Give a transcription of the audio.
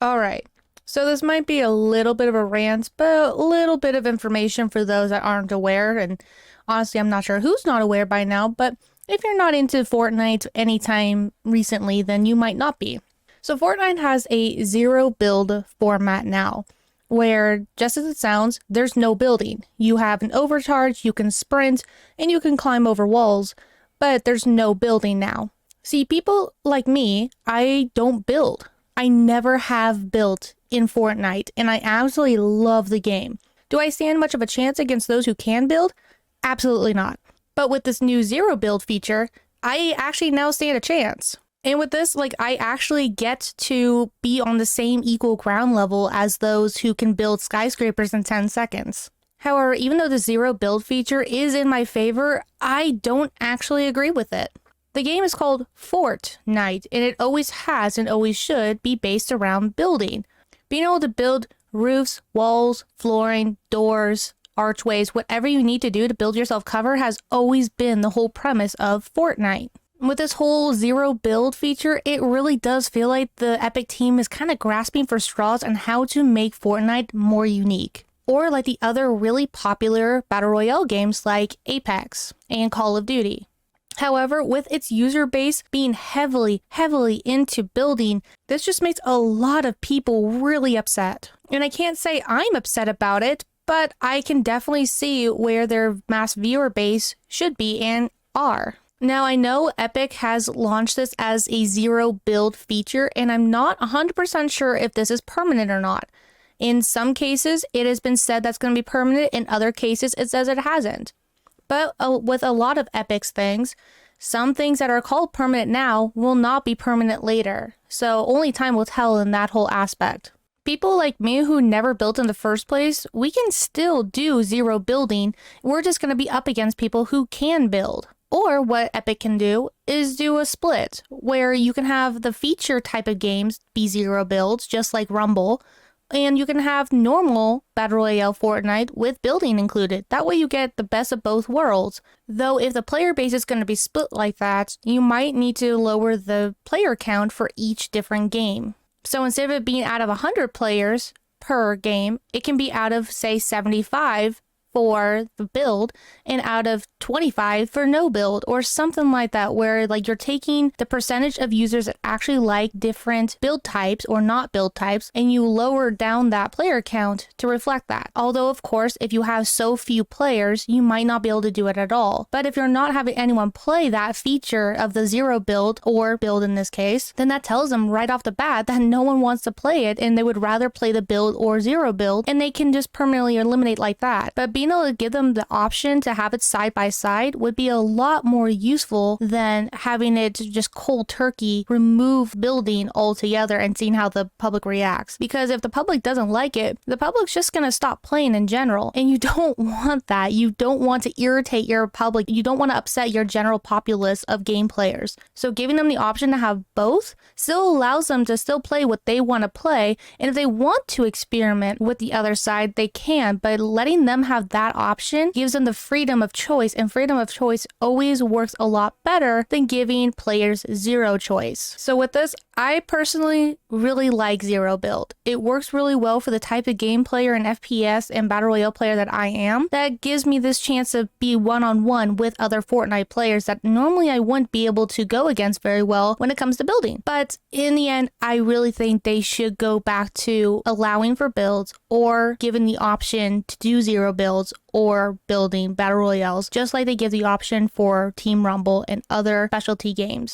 Alright, so this might be a little bit of a rant, but a little bit of information for those that aren't aware, and honestly, I'm not sure who's not aware by now, but if you're not into Fortnite anytime recently, then you might not be. So Fortnite has a zero build format now, where, just as it sounds, there's no building. You have an overcharge, you can sprint, and you can climb over walls, but there's no building now. See, people like me, I don't build. I never have built in Fortnite, and I absolutely love the game. Do I stand much of a chance against those who can build? Absolutely not. But with this new zero build feature, I actually now stand a chance. And with this, I actually get to be on the same equal ground level as those who can build skyscrapers in 10 seconds. However, even though the zero build feature is in my favor, I don't actually agree with it. The game is called Fortnite, and it always has and always should be based around building. Being able to build roofs, walls, flooring, doors, archways, whatever you need to do to build yourself cover has always been the whole premise of Fortnite. With this whole zero build feature, it really does feel like the Epic team is kind of grasping for straws on how to make Fortnite more unique. Or like the other really popular Battle Royale games like Apex and Call of Duty. However, with its user base being heavily into building, this just makes a lot of people really upset. And I can't say I'm upset about it, but I can definitely see where their mass viewer base should be and are. Now, I know Epic has launched this as a zero build feature, and I'm not 100% sure if this is permanent or not. In some cases, it has been said that's going to be permanent. In other cases, it says it hasn't. But with a lot of Epic's things, some things that are called permanent now will not be permanent later. So only time will tell in that whole aspect. People like me who never built in the first place, we can still do zero building. We're just going to be up against people who can build. Or what Epic can do is do a split, where you can have the feature type of games be zero builds, just like Rumble, and you can have normal Battle Royale Fortnite with building included. That way you get the best of both worlds. Though if the player base is going to be split like that, you might need to lower the player count for each different game. So instead of it being out of 100 players per game, it can be out of, say, 75 for the build and out of 25 for no build, or something like that, where you're taking the percentage of users that actually like different build types or not build types, and you lower down that player count to reflect that. Although of course, if you have so few players, you might not be able to do it at all. But if you're not having anyone play that feature of the zero build, or build in this case, then that tells them right off the bat that no one wants to play it, and they would rather play the build or zero build, and they can just permanently eliminate like that. But being able to give them the option to have it side by side would be a lot more useful than having it just cold turkey remove building altogether and seeing how the public reacts. Because if the public doesn't like it, the public's just gonna stop playing in general, and you don't want that. You don't want to irritate your public. You don't want to upset your general populace of game players. So giving them the option to have both still allows them to still play what they want to play, and if they want to experiment with the other side, they can, but letting them have that option gives them the freedom of choice, and freedom of choice always works a lot better than giving players zero choice. So with this, I personally really like zero build. It works really well for the type of game player and FPS and Battle Royale player that I am. That gives me this chance to be one-on-one with other Fortnite players that normally I wouldn't be able to go against very well when it comes to building. But in the end, I really think they should go back to allowing for builds, or giving the option to do zero builds or building Battle Royales, just like they give the option for Team Rumble and other specialty games.